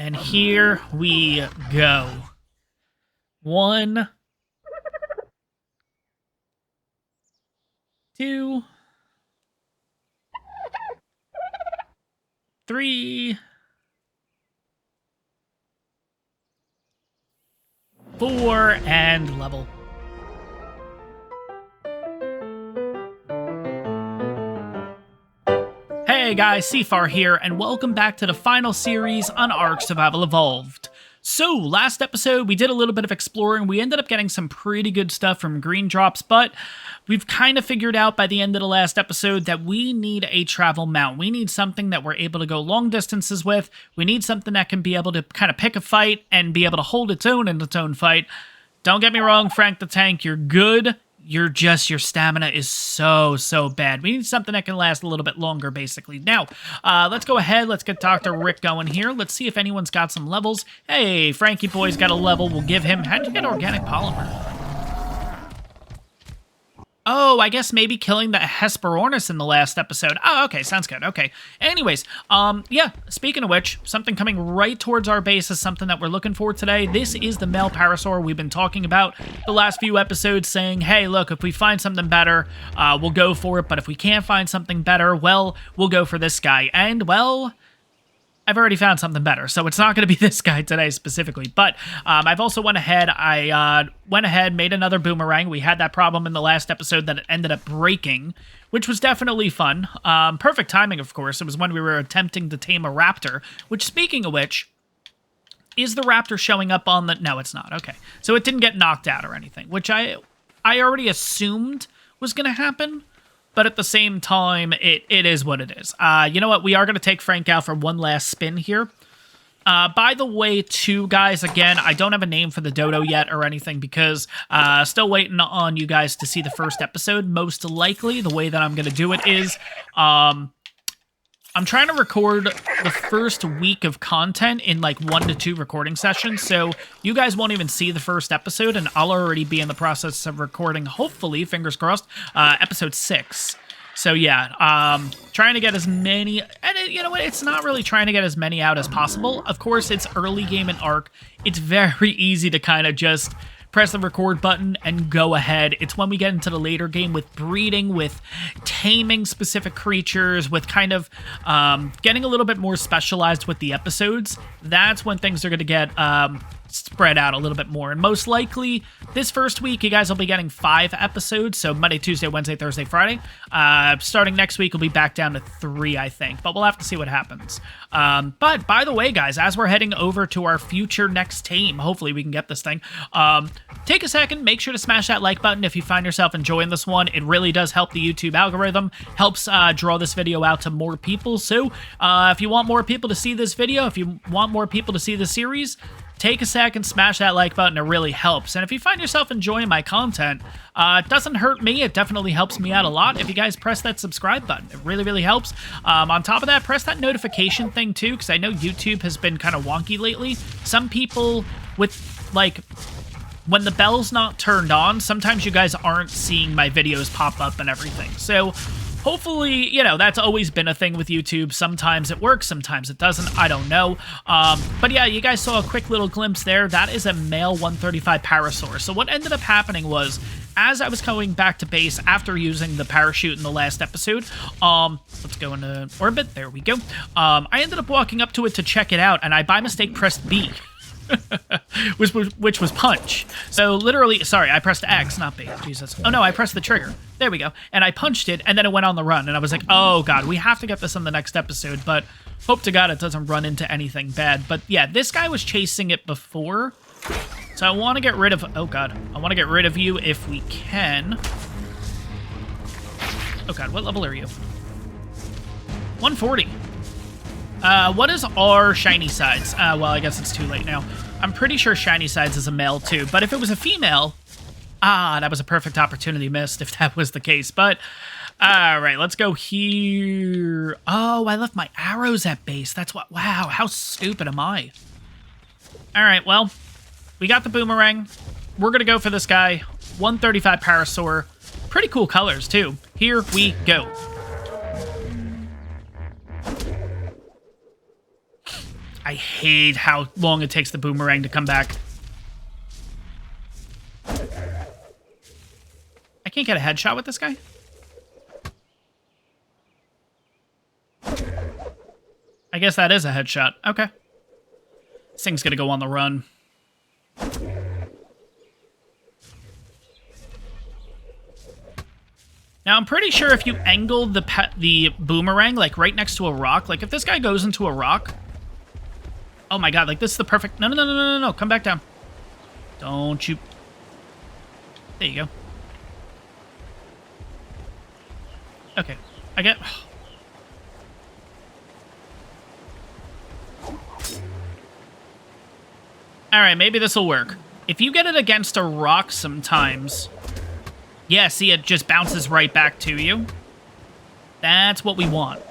And here we go. 1, 2, 3, 4, and level. Hey guys, Seafar here, and welcome back to the final series on ARK Survival Evolved. So, last episode, we did a little bit of exploring. We ended up getting some pretty good stuff from green drops, but we've kind of figured out by the end of the last episode that we need a travel mount. We need something that we're able to go long distances with. We need something that can be able to kind of pick a fight and be able to hold its own in its own fight. Don't get me wrong, Frank the Tank, you're good. Your stamina is so bad. We need something that can last a little bit longer, basically. Now, let's go ahead. Let's get Dr. Rick going here. Let's see if anyone's got some levels. Hey, Frankie boy's got a level. We'll give him... How'd you get organic polymer? Oh, I guess maybe killing the Hesperornis in the last episode. Oh, okay, sounds good. Okay. Anyways, yeah, speaking of which, something coming right towards our base is something that we're looking for today. This is the male parasaur we've been talking about the last few episodes, saying, hey, look, if we find something better, we'll go for it, but if we can't find something better, well, we'll go for this guy. And, well... I've already found something better, so it's not going to be this guy today specifically. But I've also went ahead, made another boomerang. We had that problem in the last episode that it ended up breaking, which was definitely fun. Perfect timing, of course. It was when we were attempting to tame a raptor, which, speaking of which, is the raptor showing up on the... No, it's not. Okay. So it didn't get knocked out or anything, which I already assumed was going to happen. But at the same time, it is what it is. You know what? We are going to take Frank out for one last spin here. By the way, too, guys, again, I don't have a name for the dodo yet or anything because still waiting on you guys to see the first episode. Most likely, the way that I'm going to do it is... I'm trying to record the first week of content in like 1 to 2 recording sessions, so you guys won't even see the first episode, and I'll already be in the process of recording, hopefully, fingers crossed, episode 6. So yeah, trying to get as many, and you know what, it's not really trying to get as many out as possible. Of course, it's early game in ARK. It's very easy to kind of just press the record button and go ahead. It's when we get into the later game with breeding, with taming specific creatures, with kind of getting a little bit more specialized with the episodes. That's when things are going to get spread out a little bit more. And most likely, this first week, you guys will be getting 5 episodes. So Monday, Tuesday, Wednesday, Thursday, Friday. Starting next week, we'll be back down to 3, I think. But we'll have to see what happens. But by the way, guys, as we're heading over to our future next tame, hopefully we can get this thing. Take a second, make sure to smash that like button if you find yourself enjoying this one. It really does help the YouTube algorithm, helps draw this video out to more people. So if you want more people to see this video, if you want more people to see the series, take a second, smash that like button. It really helps. And if you find yourself enjoying my content, it doesn't hurt me. It definitely helps me out a lot if you guys press that subscribe button. It really helps. On top of that, press that notification thing too, because I know YouTube has been kind of wonky lately. Some people with, like... when the bell's not turned on, sometimes you guys aren't seeing my videos pop up and everything. So hopefully, you know, that's always been a thing with YouTube. Sometimes it works, sometimes it doesn't. I don't know. But yeah, you guys saw a quick little glimpse there. That is a male 135 parasaur. So what ended up happening was, as I was going back to base after using the parachute in the last episode, let's go into orbit. There we go. I ended up walking up to it to check it out, and I by mistake pressed B. which was punch. So literally, sorry, I pressed X, not B. Jesus. Oh no, I pressed the trigger. There we go. And I punched it, and then it went on the run. And I was like, oh god, we have to get this in the next episode. But hope to god it doesn't run into anything bad. But yeah, this guy was chasing it before. So I want to get rid of... Oh god. I want to get rid of you if we can. Oh god, what level are you? 140. What is our shiny sides? Well, I guess it's too late now. I'm pretty sure shiny sides is a male too, but if it was a female, that was a perfect opportunity missed if that was the case. But, all right, let's go here. Oh, I left my arrows at base. That's what, wow, how stupid am I? All right, well, we got the boomerang. We're going to go for this guy. 135 parasaur. Pretty cool colors too. Here we go. I hate how long it takes the boomerang to come back. I can't get a headshot with this guy? I guess that is a headshot. Okay. This thing's gonna go on the run. Now, I'm pretty sure if you angled the boomerang, like, right next to a rock, like, if this guy goes into a rock... Oh my god, like, this is the perfect... No, no, no, no, no, no, come back down. Don't you... There you go. Okay, I get... Alright, maybe this will work. If you get it against a rock sometimes... Yeah, see, it just bounces right back to you. That's what we want.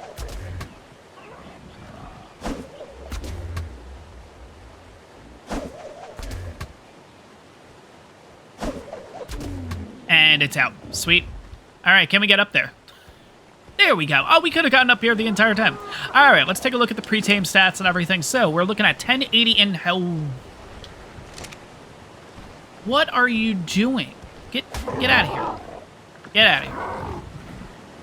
And it's out. Sweet. All right, can we get up there? There we go. Oh, we could have gotten up here the entire time. All right, let's take a look at the pre-tame stats and everything. So we're looking at 1080 in hell. What are you doing? Get out of here. Get out of here.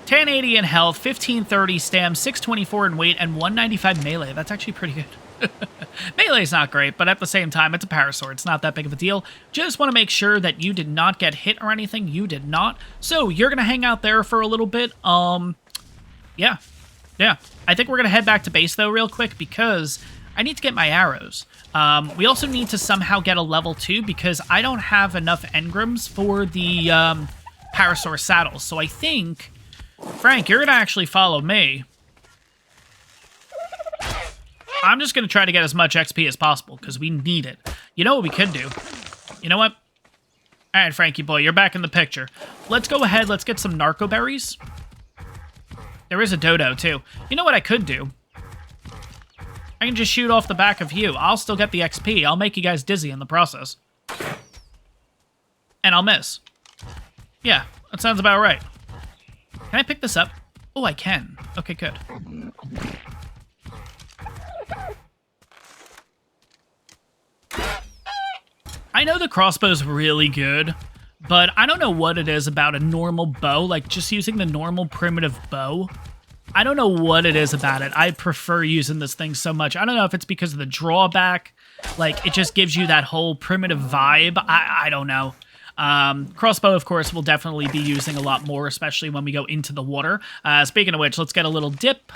1080 in health, 1530 stam, 624 in weight, and 195 melee. That's actually pretty good. Melee's not great, but at the same time, it's a parasaur. It's not that big of a deal. Just want to make sure that you did not get hit or anything. You did not. So you're going to hang out there for a little bit. Yeah. I think we're going to head back to base, though, real quick, because I need to get my arrows. We also need to somehow get a level 2 because I don't have enough engrams for the parasaur saddles. So I think, Frank, you're going to actually follow me. I'm just going to try to get as much XP as possible because we need it. You know what we could do? You know what? All right, Frankie boy, you're back in the picture. Let's go ahead. Let's get some narco berries. There is a dodo, too. You know what I could do? I can just shoot off the back of you. I'll still get the XP. I'll make you guys dizzy in the process. And I'll miss. Yeah, that sounds about right. Can I pick this up? Oh, I can. Okay, good. I know the crossbow's really good, but I don't know what it is about a normal bow, like just using the normal primitive bow. I don't know what it is about it. I prefer using this thing so much. I don't know if it's because of the drawback. Like, it just gives you that whole primitive vibe. I don't know. Crossbow, of course, we'll definitely be using a lot more, especially when we go into the water. Speaking of which, let's get a little dip.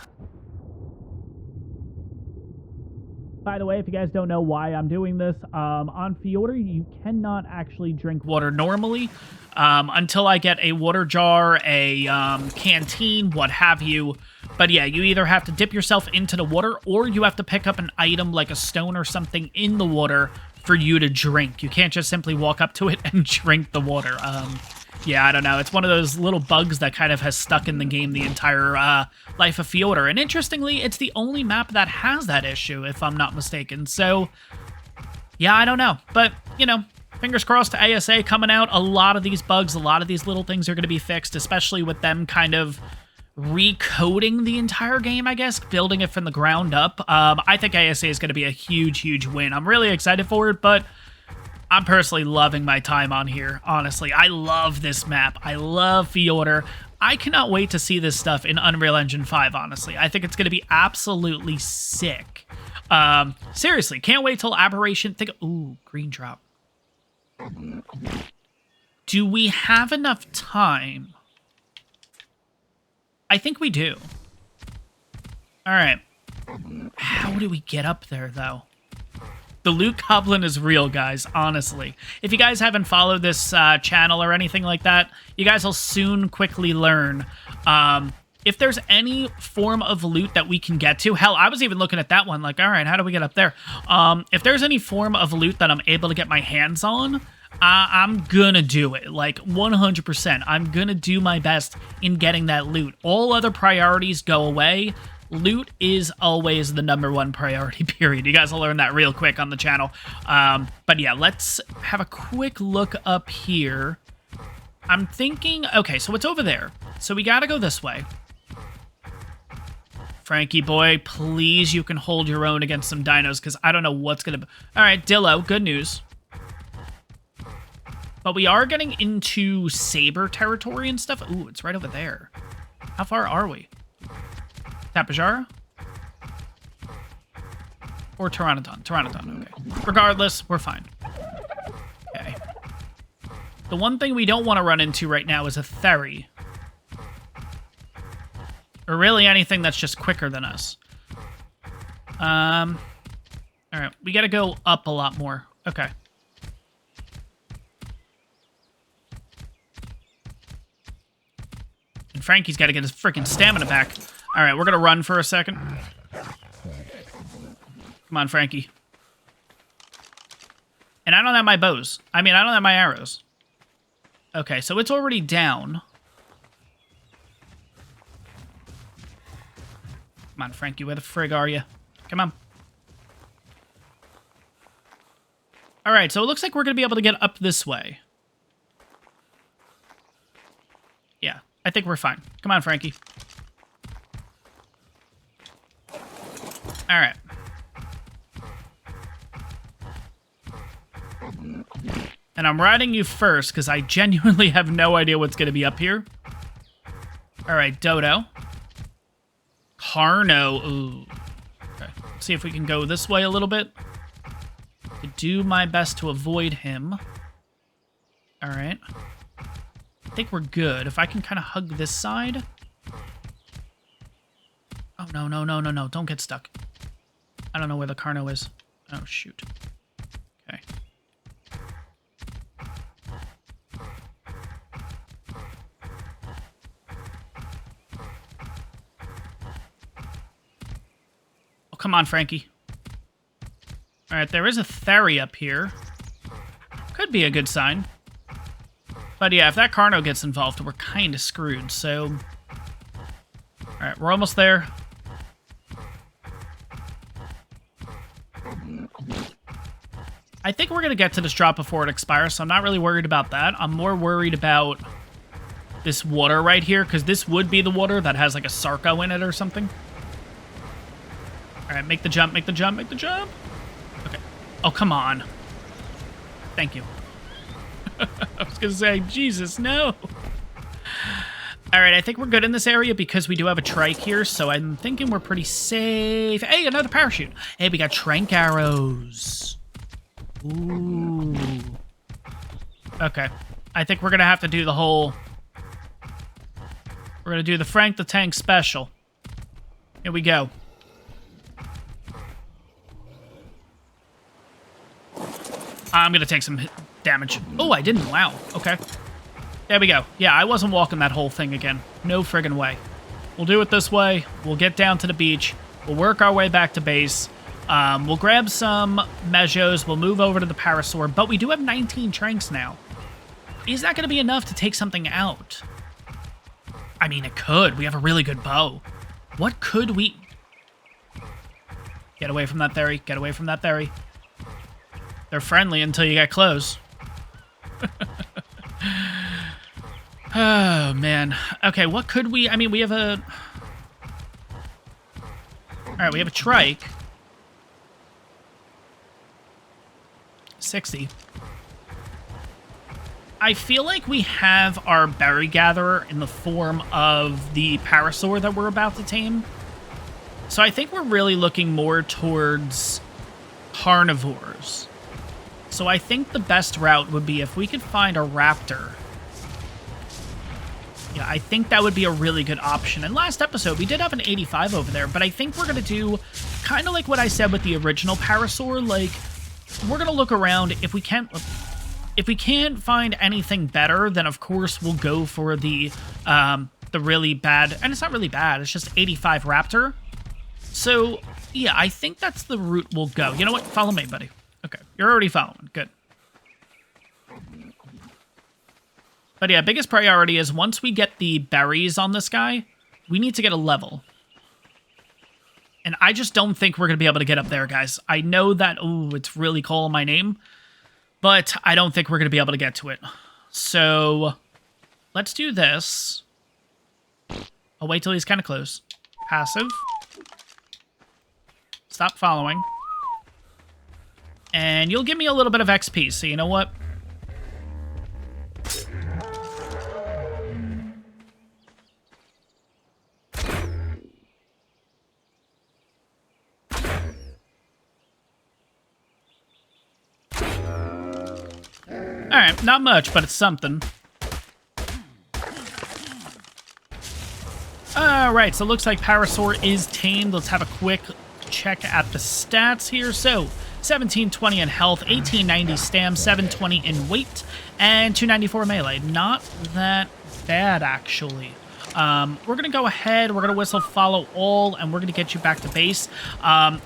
By the way, if you guys don't know why I'm doing this, on Fjordur, you cannot actually drink water normally until I get a water jar, a canteen, what have you. But yeah, you either have to dip yourself into the water or you have to pick up an item like a stone or something in the water for you to drink. You can't just simply walk up to it and drink the water. Yeah, I don't know. It's one of those little bugs that kind of has stuck in the game the entire life of Fjordur. And interestingly, it's the only map that has that issue, if I'm not mistaken. So, yeah, I don't know. But, you know, fingers crossed to ASA coming out. A lot of these bugs, a lot of these little things are going to be fixed, especially with them kind of recoding the entire game, I guess, building it from the ground up. I think ASA is going to be a huge, huge win. I'm really excited for it, but I'm personally loving my time on here, honestly. I love this map. I love Fjordur. I cannot wait to see this stuff in Unreal Engine 5, honestly. I think it's going to be absolutely sick. Seriously, can't wait till Aberration... Ooh, green drop. Do we have enough time? I think we do. All right. How do we get up there, though? The loot goblin is real, guys, honestly. If you guys haven't followed this channel or anything like that, you guys will soon quickly learn. If there's any form of loot that we can get to, hell, I was even looking at that one, like, all right, how do we get up there? If there's any form of loot that I'm able to get my hands on, I'm gonna do it, like 100%. I'm gonna do my best in getting that loot. All other priorities go away. Loot is always the #1 priority, period. You guys will learn that real quick on the channel. But yeah, let's have a quick look up here. I'm thinking, okay, so it's over there. So we gotta go this way. Frankie boy, please, you can hold your own against some dinos, because I don't know what's going to... All right, Dillo, good news. But we are getting into Saber territory and stuff. Ooh, it's right over there. How far are we? Tapajara? Or Pteranodon? Pteranodon, okay. Regardless, we're fine. Okay. The one thing we don't want to run into right now is a Theri. Or really anything that's just quicker than us. Alright, we gotta go up a lot more. Okay. And Frankie's gotta get his freaking stamina back. Alright, we're gonna run for a second. Come on, Frankie. And I don't have my bows. I mean, I don't have my arrows. Okay, so it's already down. Come on, Frankie, where the frig are you? Come on. Alright, so it looks like we're going to be able to get up this way. Yeah, I think we're fine. Come on, Frankie. Alright. And I'm riding you first, because I genuinely have no idea what's going to be up here. Alright, Dodo. Carno. Ooh. Okay. Let's see if we can go this way a little bit. To do my best to avoid him. Alright. I think we're good. If I can kind of hug this side. Oh, no, no, no, no, no. Don't get stuck. I don't know where the Carno is. Oh, shoot. Okay. Come on, Frankie. Alright, there is a Theri up here. Could be a good sign. But yeah, if that Carno gets involved, we're kind of screwed, so... Alright, we're almost there. I think we're going to get to this drop before it expires, so I'm not really worried about that. I'm more worried about this water right here, because this would be the water that has like a Sarco in it or something. All right, make the jump, make the jump, make the jump. Okay. Oh, come on. Thank you. I was going to say, Jesus, no. All right, I think we're good in this area because we do have a trike here, so I'm thinking we're pretty safe. Hey, another parachute. Hey, we got trank arrows. Ooh. Okay. I think we're going to have to do the whole... We're going to do the Frank the Tank special. Here we go. I'm going to take some damage. Oh, I didn't. Wow. Okay. There we go. Yeah, I wasn't walking that whole thing again. No friggin' way. We'll do it this way. We'll get down to the beach. We'll work our way back to base. We'll grab some Mejos. We'll move over to the Parasaur. But we do have 19 Tranks now. Is that going to be enough to take something out? I mean, it could. We have a really good bow. What could we... Get away from that Theri. Get away from that Theri. They're friendly until you get close. Oh, man. Okay, what could we... I mean, we have a... Alright, we have a trike. 60. I feel like we have our berry gatherer in the form of the Parasaur that we're about to tame. So I think we're really looking more towards carnivores. So I think the best route would be if we could find a raptor. Yeah, I think that would be a really good option. And last episode, we did have an 85 over there, but I think we're going to do kind of like what I said with the original Parasaur. Like, we're going to look around. If we can't find anything better, then of course we'll go for the really bad, and it's not really bad, it's just 85 raptor. So, yeah, I think that's the route we'll go. You know what? Follow me, buddy. Okay, you're already following. Good. But yeah, biggest priority is once we get the berries on this guy, we need to get a level. And I just don't think we're going to be able to get up there, guys. I know that, oh, it's really calling my name, but I don't think we're going to be able to get to it. So, let's do this. I'll wait till he's kind of close. Passive. Stop following. And you'll give me a little bit of XP, so you know what? Alright, not much, but it's something. Alright, so it looks like Parasaur is tamed. Let's have a quick check at the stats here. So, 1720 in health, 1890 stam, 720 in weight, and 294 melee. Not that bad, actually. We're going to go ahead, we're going to whistle follow all, and we're going to get you back to base.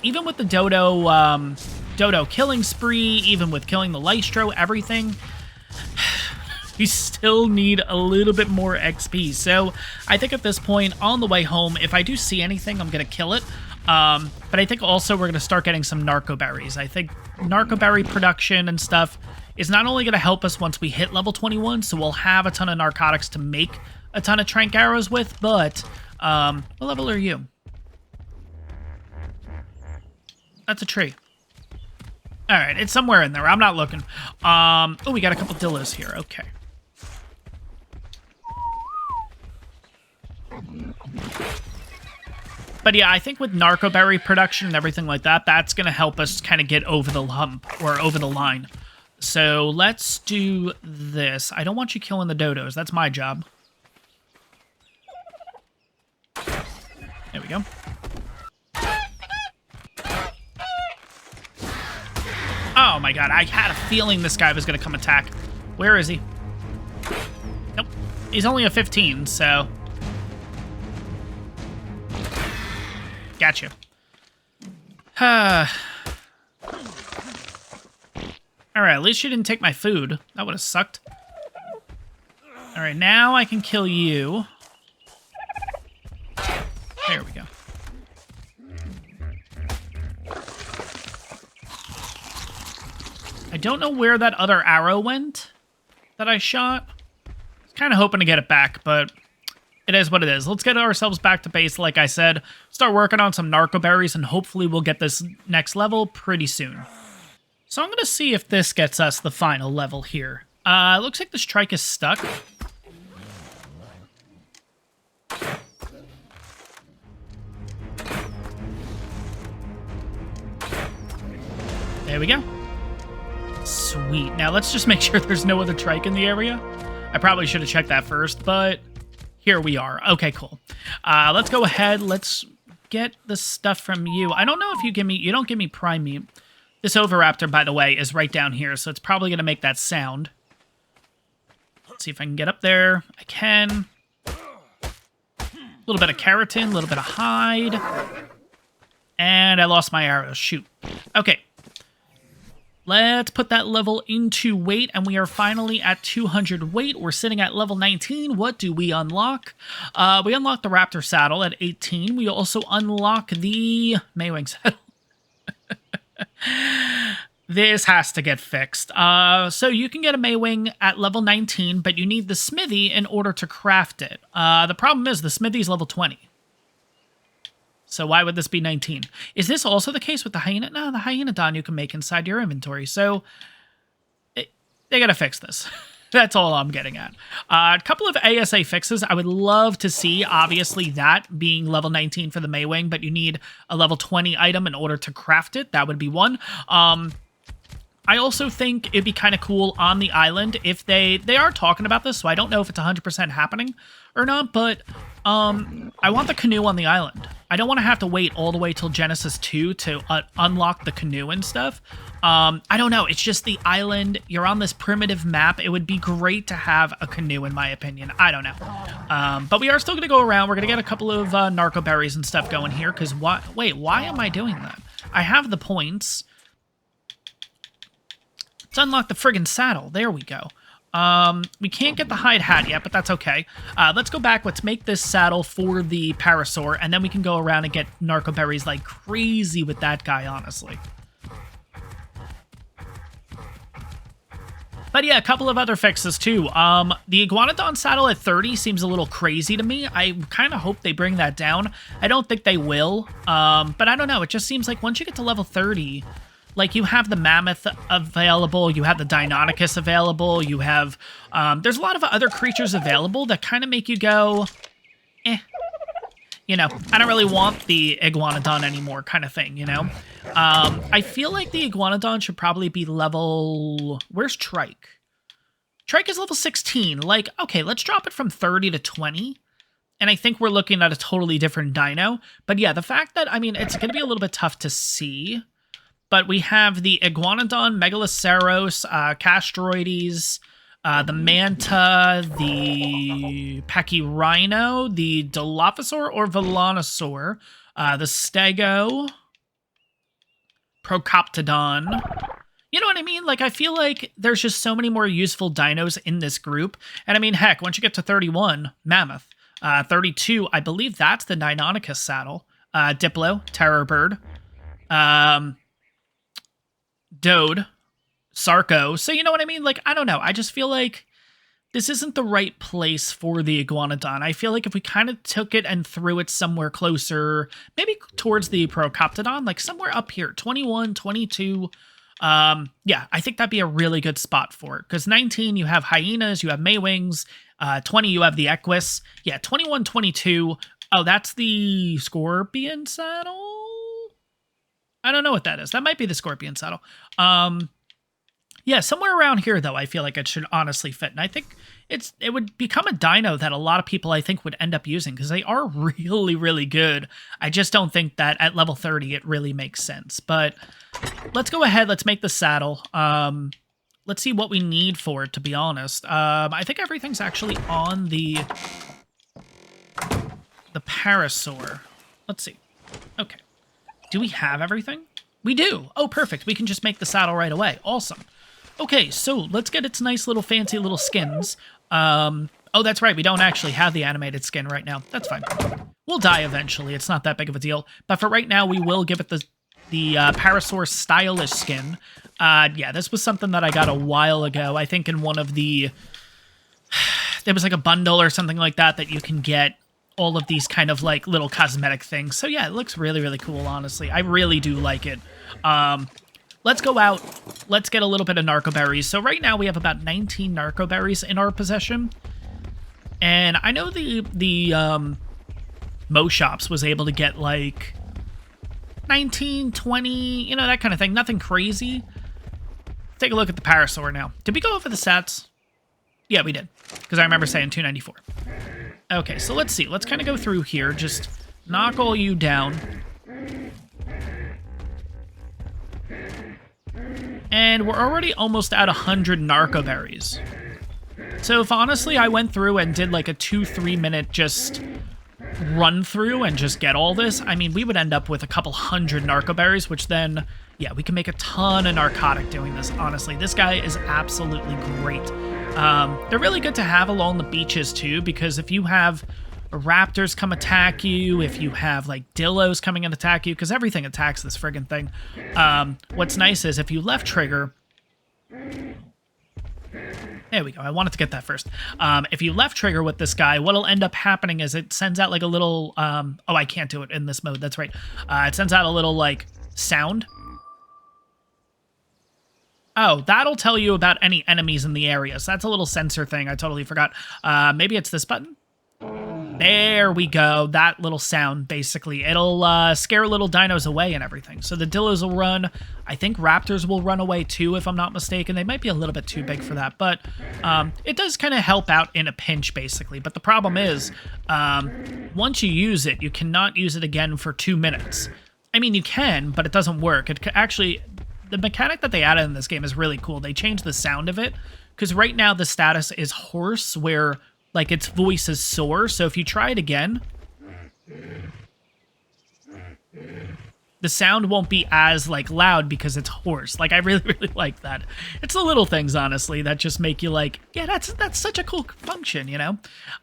Even with the Dodo killing spree, even with killing the Lystro, everything, you still need a little bit more XP. So I think at this point, on the way home, if I do see anything, I'm going to kill it. But I think also we're going to start getting some narco berries. I think narco berry production and stuff is not only going to help us once we hit level 21, so we'll have a ton of narcotics to make a ton of trank arrows with, but what level are you? That's a tree. All right, it's somewhere in there. I'm not looking. Oh, we got a couple dillos here. Okay. But yeah, I think with narco berry production and everything like that, that's going to help us kind of get over the hump or over the line. So let's do this. I don't want you killing the dodos. That's my job. There we go. Oh my god, I had a feeling this guy was going to come attack. Where is he? Nope. He's only a 15, so... Gotcha. Alright, at least you didn't take my food. That would have sucked. Alright, now I can kill you. There we go. I don't know where that other arrow went that I shot. I was kind of hoping to get it back, but it is what it is. Let's get ourselves back to base, like I said. Start working on some narco berries, and hopefully we'll get this next level pretty soon. So I'm going to see if this gets us the final level here. It looks like the strike is stuck. There we go. Sweet. Now let's just make sure there's no other trike in the area. I probably should have checked that first, but here we are. Okay, cool. Let's go ahead. Let's get the stuff from you. I don't know if you give me... You don't give me prime meat. This Oviraptor, by the way, is right down here, so it's probably going to make that sound. Let's see if I can get up there. I can. A little bit of keratin, a little bit of hide. And I lost my arrows. Shoot. Okay. Let's put that level into weight, and we are finally at 200 weight. We're sitting at level 19. What do we unlock? We unlock the Raptor Saddle at 18. We also unlock the Maywing Saddle. This has to get fixed. So you can get a Maywing at level 19, but you need the Smithy in order to craft it. The problem is the Smithy is level 20. So why would this be 19? Is this also the case with the Hyena? No, the Hyenodon you can make inside your inventory. So they gotta fix this. That's all I'm getting at. A couple of ASA fixes. I would love to see, obviously, that being level 19 for the Maywing, but you need a level 20 item in order to craft it. That would be one. I also think it'd be kind of cool on the island if they are talking about this, so I don't know if it's 100% happening or not, but I want the canoe on the island. I don't want to have to wait all the way till Genesis 2 to unlock the canoe and stuff. I don't know. It's just the island. You're on this primitive map. It would be great to have a canoe, in my opinion. I don't know. But we are still going to go around. We're going to get a couple of narco berries and stuff going here, because wait, why am I doing that? I have the points. Let's unlock the friggin' saddle. There we go. We can't get the hide hat yet, but that's okay. Let's go back. Let's make this saddle for the Parasaur, and then we can go around and get narco berries like crazy with that guy, honestly. But yeah, a couple of other fixes too. The Iguanodon saddle at 30 seems a little crazy to me. I kind of hope they bring that down. I don't think they will, but I don't know. It just seems like once you get to level 30, like you have the Mammoth available, you have the Deinonychus available, you have, there's a lot of other creatures available that kind of make you go, eh. You know, I don't really want the Iguanodon anymore kind of thing, you know? I feel like the Iguanodon should probably be level... Where's Trike? Trike is level 16. Like, okay, let's drop it from 30 to 20. And I think we're looking at a totally different dino. But yeah, the fact that, I mean, it's going to be a little bit tough to see. But we have the Iguanodon, Megaloceros, Castroides... the Manta, the Pachyrhino, the Dilophosaur or Velonosaur, the Stego, Procoptodon. You know what I mean? Like, I feel like there's just so many more useful dinos in this group. And I mean, heck, once you get to 31, Mammoth. 32, I believe that's the Deinonychus saddle. Diplo, Terror Bird. Dode. Sarco. So you know what I mean? Like, I don't know. I just feel like this isn't the right place for the Iguanodon. I feel like if we kind of took it and threw it somewhere closer, maybe towards the Procoptodon, like somewhere up here, 21, 22. Yeah, I think that'd be a really good spot for it. Because 19, you have hyenas, you have Maywings. 20, you have the Equus. Yeah, 21, 22. Oh, that's the Scorpion saddle? I don't know what that is. That might be the Scorpion saddle. Yeah, somewhere around here, though, I feel like it should honestly fit. And I think it would become a dino that a lot of people, I think, would end up using because they are really, really good. I just don't think that at level 30 it really makes sense. But let's go ahead. Let's make the saddle. Let's see what we need for it, to be honest. I think everything's actually on the Parasaur. Let's see. Okay. Do we have everything? We do. Oh, perfect. We can just make the saddle right away. Awesome. Okay, so let's get its nice little fancy little skins. Oh, that's right. We don't actually have the animated skin right now. That's fine. We'll die eventually. It's not that big of a deal. But for right now, we will give it the Parasaur stylish skin. Yeah, this was something that I got a while ago. I think in one of the... There was like a bundle or something like that you can get all of these kind of like little cosmetic things. So yeah, it looks really, really cool, honestly. I really do like it. Let's go out. Let's get a little bit of narco berries. So right now we have about 19 narco berries in our possession. And I know the Mo Shops was able to get like 19, 20, you know, that kind of thing. Nothing crazy. Take a look at the Parasaur now. Did we go over the stats? Yeah, we did. Because I remember saying 294. Okay, so let's see. Let's kind of go through here. Just knock all you down. And we're already almost at 100 narco berries. So if honestly I went through and did like a 2-3 minute just run through and just get all this, I mean, we would end up with a couple hundred narco berries, which then, yeah, we can make a ton of narcotic doing this, honestly. This guy is absolutely great. They're really good to have along the beaches too, because if you have raptors come attack you, if you have like dillos coming and attack you, because everything attacks this friggin' thing. What's nice is if you left trigger, there we go. I wanted to get that first. If you left trigger with this guy, what'll end up happening is it sends out like a little, oh, I can't do it in this mode. That's right. It sends out a little like sound. Oh, that'll tell you about any enemies in the area. So that's a little sensor thing. I totally forgot. Maybe it's this button. There we go. That little sound, basically. It'll scare little dinos away and everything. So the dillos will run. I think raptors will run away too, if I'm not mistaken. They might be a little bit too big for that. But it does kind of help out in a pinch, basically. But the problem is, once you use it, you cannot use it again for 2 minutes. I mean, you can, but it doesn't work. It actually... The mechanic that they added in this game is really cool. They changed the sound of it, because right now the status is hoarse, where like its voice is soar. So if you try it again, the sound won't be as like loud because it's hoarse. Like I really, really like that. It's the little things, honestly, that just make you like, yeah, that's such a cool function, you know?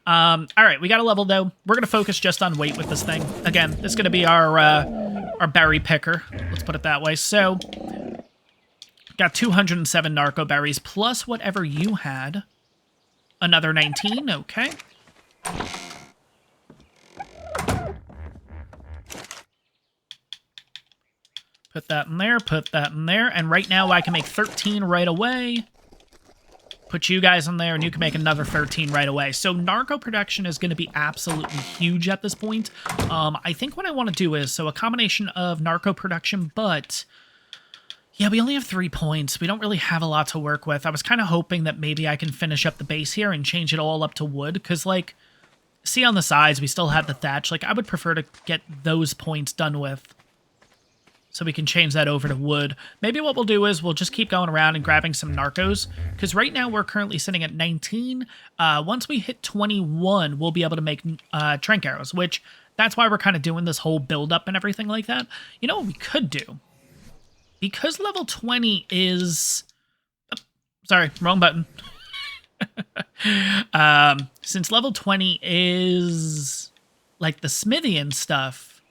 All right, we got a level though. We're gonna focus just on weight with this thing. Again, this is gonna be our berry picker. Let's put it that way. So Got 207 narco berries, plus whatever you had. Another 19, okay. Put that in there, put that in there, and right now I can make 13 right away. Put you guys in there, and you can make another 13 right away. So narco production is going to be absolutely huge at this point. I think what I want to do is, so a combination of narco production, but yeah, we only have 3 points. We don't really have a lot to work with. I was kind of hoping that maybe I can finish up the base here and change it all up to wood, because, like, see on the sides, we still have the thatch. Like, I would prefer to get those points done with, so we can change that over to wood. Maybe what we'll do is we'll just keep going around and grabbing some narcos, because right now we're currently sitting at 19. Once we hit 21, we'll be able to make trank arrows, which that's why we're kind of doing this whole build-up and everything like that. You know what we could do? Because level 20 is... Oh, sorry, wrong button. Since level 20 is like the smithy and stuff,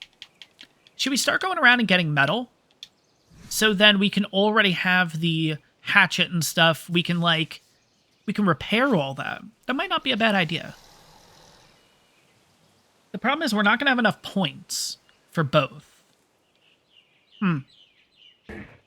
should we start going around and getting metal? So then we can already have the hatchet and stuff. We can repair all that. That might not be a bad idea. The problem is we're not going to have enough points for both.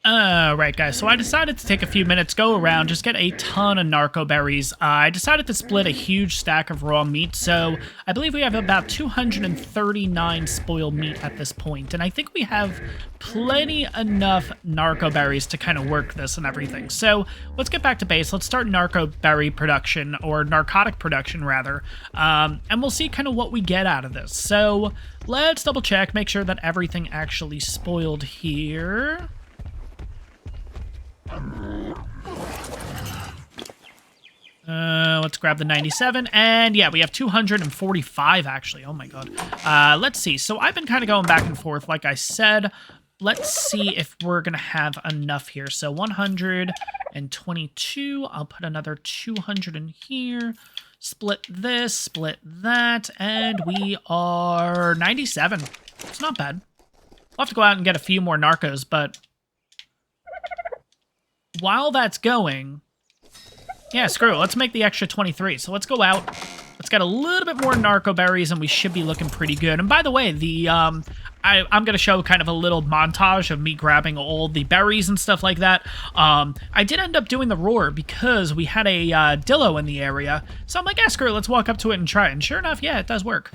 Alright guys, so I decided to take a few minutes, go around, just get a ton of narco berries. I decided to split a huge stack of raw meat, so I believe we have about 239 spoiled meat at this point, and I think we have plenty enough narco berries to kind of work this and everything. So let's get back to base, let's start narco berry production, or narcotic production rather, and we'll see kind of what we get out of this. So let's double check, make sure that everything actually spoiled here. Let's grab the 97, and yeah, we have 245 actually. Oh my god. Let's see. So I've been kind of going back and forth, like I said. Let's see if we're gonna have enough here. So 122. I'll put another 200 in here. Split this, split that, and we are 97. It's not bad. We'll have to go out and get a few more narcos, but while that's going, yeah, screw it. Let's make the extra 23. So let's go out. Let's get a little bit more narco berries, and we should be looking pretty good. And by the way, I'm going to show kind of a little montage of me grabbing all the berries and stuff like that. I did end up doing the roar because we had a dillo in the area. So I'm like, yeah, screw it. Let's walk up to it and try it. And sure enough, yeah, it does work.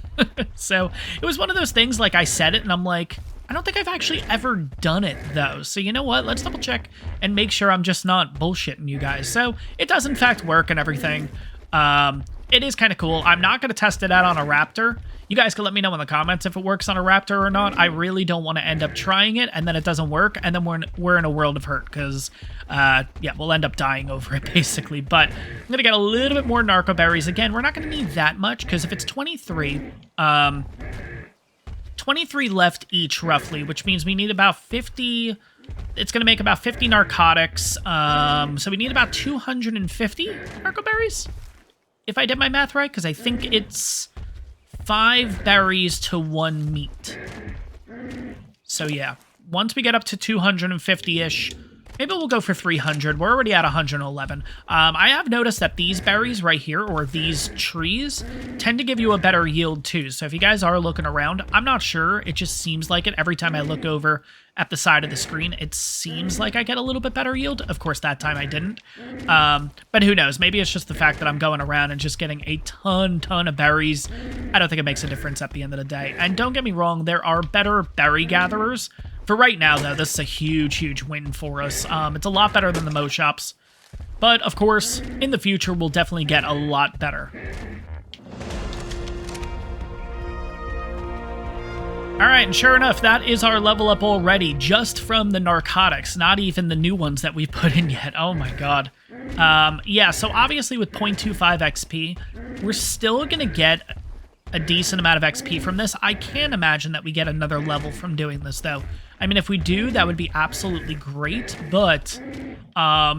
So it was one of those things, like I said it, and I'm like, I don't think I've actually ever done it, though. So you know what? Let's double check and make sure I'm just not bullshitting you guys. So it does, in fact, work and everything. It is kind of cool. I'm not going to test it out on a raptor. You guys can let me know in the comments if it works on a raptor or not. I really don't want to end up trying it, and then it doesn't work, and then we're in a world of hurt, because, yeah, we'll end up dying over it, basically. But I'm going to get a little bit more narco berries. Again, we're not going to need that much, because if it's 23... 23 left each, roughly, which means we need about 50... It's going to make about 50 narcotics. So we need about 250 narco berries, if I did my math right, because I think it's 5 berries to 1 meat. So yeah, once we get up to 250-ish, maybe we'll go for 300. We're already at 111. I have noticed that these berries right here, or these trees, tend to give you a better yield too. So if you guys are looking around, I'm not sure. It just seems like it. Every time I look over at the side of the screen, it seems like I get a little bit better yield. Of course, that time I didn't. But who knows? Maybe it's just the fact that I'm going around and just getting a ton of berries. I don't think it makes a difference at the end of the day. And don't get me wrong, there are better berry gatherers. For right now, though, this is a huge win for us. It's a lot better than the Mo shops. But, of course, in the future, we'll definitely get a lot better. Alright, and sure enough, that is our level up already, just from the narcotics, not even the new ones that we've put in yet. Oh my god. Yeah, so obviously with 0.25 XP, we're still gonna get a decent amount of XP from this. I can't imagine that we get another level from doing this, though. I mean, if we do, that would be absolutely great, but I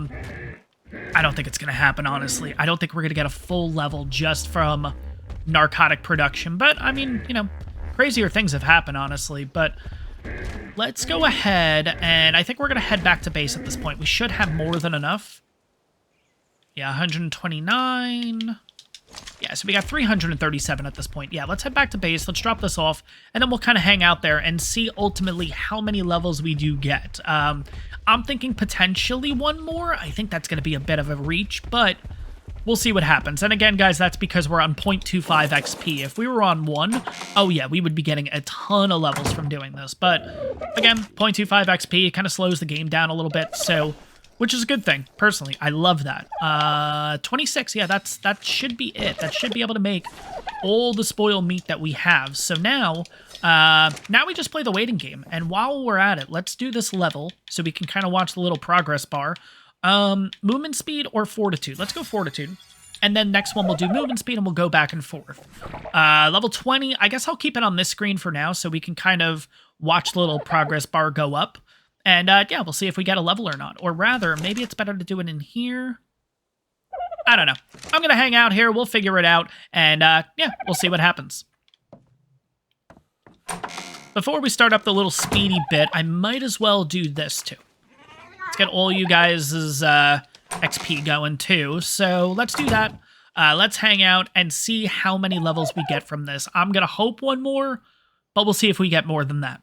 don't think it's going to happen, honestly. I don't think we're going to get a full level just from narcotic production, but, I mean, you know, crazier things have happened, honestly, but let's go ahead, and I think we're going to head back to base at this point. We should have more than enough. Yeah, 129. Yeah, so we got 337 at this point. Yeah, let's head back to base. Let's drop this off, and then we'll kind of hang out there and see ultimately how many levels we do get. I'm thinking potentially one more. I think that's going to be a bit of a reach, but we'll see what happens. And again, guys, that's because we're on 0.25 XP. If we were on 1, oh yeah, we would be getting a ton of levels from doing this. But again, 0.25 XP kind of slows the game down a little bit, so which is a good thing, personally. I love that. 26, yeah, that should be it. That should be able to make all the spoil meat that we have. So now we just play the waiting game. And while we're at it, let's do this level so we can kind of watch the little progress bar. Movement speed or fortitude? Let's go fortitude. And then next one we'll do movement speed and we'll go back and forth. Level 20, I guess I'll keep it on this screen for now so we can kind of watch the little progress bar go up. And yeah, we'll see if we get a level or not. Or rather, maybe it's better to do it in here. I don't know. I'm going to hang out here. We'll figure it out. And yeah, we'll see what happens. Before we start up the little speedy bit, I might as well do this too. Let's get all you guys' XP going too. So let's do that. Let's hang out and see how many levels we get from this. I'm going to hope one more, but we'll see if we get more than that.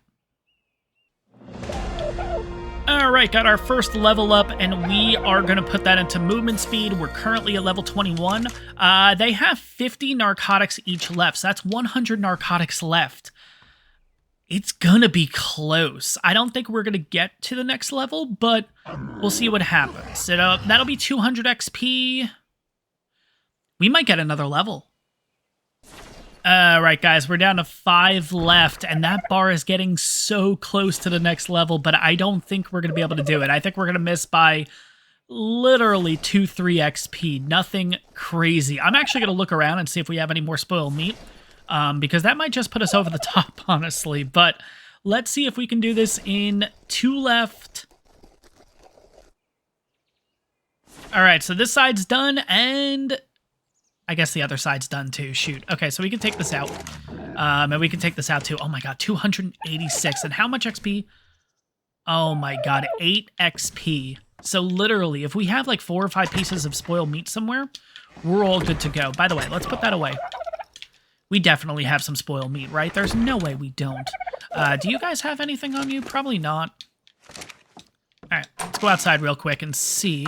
Alright, got our first level up, and we are going to put that into movement speed. We're currently at level 21. They have 50 narcotics each left, so that's 100 narcotics left. It's gonna be close. I don't think we're gonna get to the next level, but we'll see what happens. That'll be 200 XP. We might get another level. Alright, guys, we're down to 5 left, and that bar is getting so close to the next level, but I don't think we're going to be able to do it. I think we're going to miss by literally 2-3 XP. Nothing crazy. I'm actually going to look around and see if we have any more spoiled meat, because that might just put us over the top, honestly. But let's see if we can do this in 2 left. Alright, so this side's done, and I guess the other side's done too. Shoot. Okay, so we can take this out. And we can take this out too. Oh my god, 286. And how much XP? Oh my god, 8 XP. So literally, if we have like 4 or 5 pieces of spoiled meat somewhere, we're all good to go. By the way, let's put that away. We definitely have some spoiled meat, right? There's no way we don't. Do you guys have anything on you? Probably not. Alright, let's go outside real quick and see.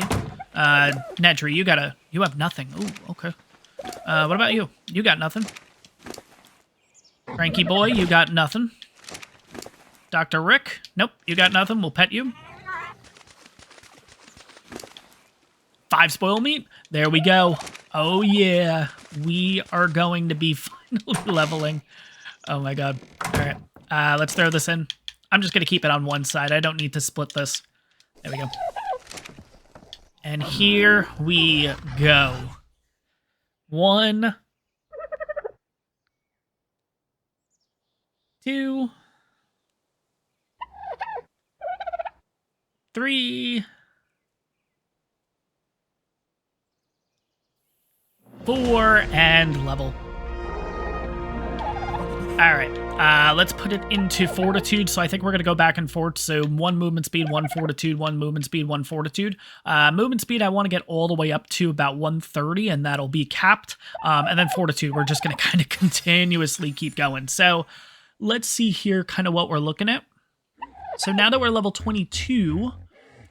Nedry, you have nothing. Ooh, okay. What about you? You got nothing. Frankie boy, you got nothing. Dr. Rick, nope, you got nothing. We'll pet you. 5 spoil meat. There we go. Oh yeah, we are going to be finally leveling. Oh my god. All right, let's throw this in. I'm just gonna keep it on one side. I don't need to split this. There we go. And here we go. 1, 2, 3, 4, and level. Alright, let's put it into fortitude. So I think we're going to go back and forth. So 1 movement speed, 1 fortitude, 1 movement speed, 1 fortitude. Movement speed, I want to get all the way up to about 130, and that'll be capped. And then fortitude, we're just going to kind of continuously keep going. So let's see here kind of what we're looking at. So now that we're level 22,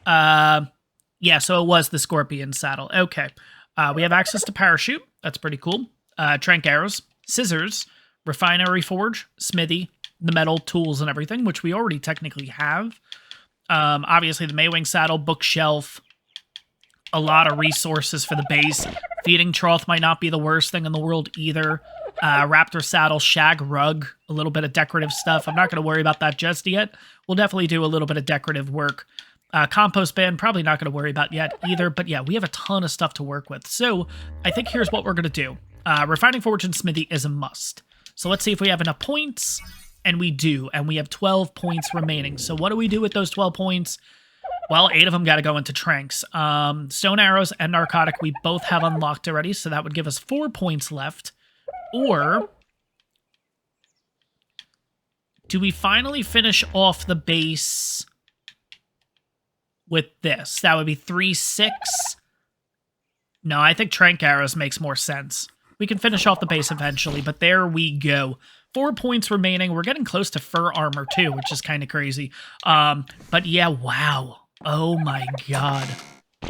yeah, so it was the Scorpion saddle. Okay. We have access to parachute. That's pretty cool. Trank arrows, scissors, refinery forge, smithy, the metal tools and everything, which we already technically have. Obviously the Maywing saddle, bookshelf, a lot of resources for the base. Feeding trough might not be the worst thing in the world either. Raptor saddle, shag rug, a little bit of decorative stuff. I'm not going to worry about that just yet. We'll definitely do a little bit of decorative work. Compost bin, probably not going to worry about yet either, but yeah, we have a ton of stuff to work with. So I think here's what we're going to do. Refining forge and smithy is a must. So let's see if we have enough points, and we do, and we have 12 points remaining. So what do we do with those 12 points? Well, 8 of them got to go into tranks. Stone arrows and narcotic we both have unlocked already, so that would give us 4 points left. Or Do we finally finish off the base with this? That would be 3-6. No, I think Trank Arrows makes more sense. We can finish off the base eventually, but there we go. 4 points remaining. We're getting close to fur armor too, which is kind of crazy. But yeah, wow. Oh my god.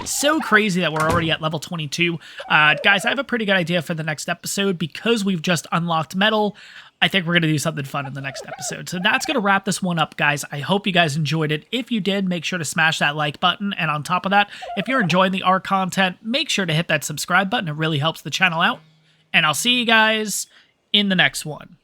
So crazy that we're already at level 22. Guys, I have a pretty good idea for the next episode. Because we've just unlocked metal, I think we're going to do something fun in the next episode. So that's going to wrap this one up, guys. I hope you guys enjoyed it. If you did, make sure to smash that like button. And on top of that, if you're enjoying the ARK content, make sure to hit that subscribe button. It really helps the channel out. And I'll see you guys in the next one.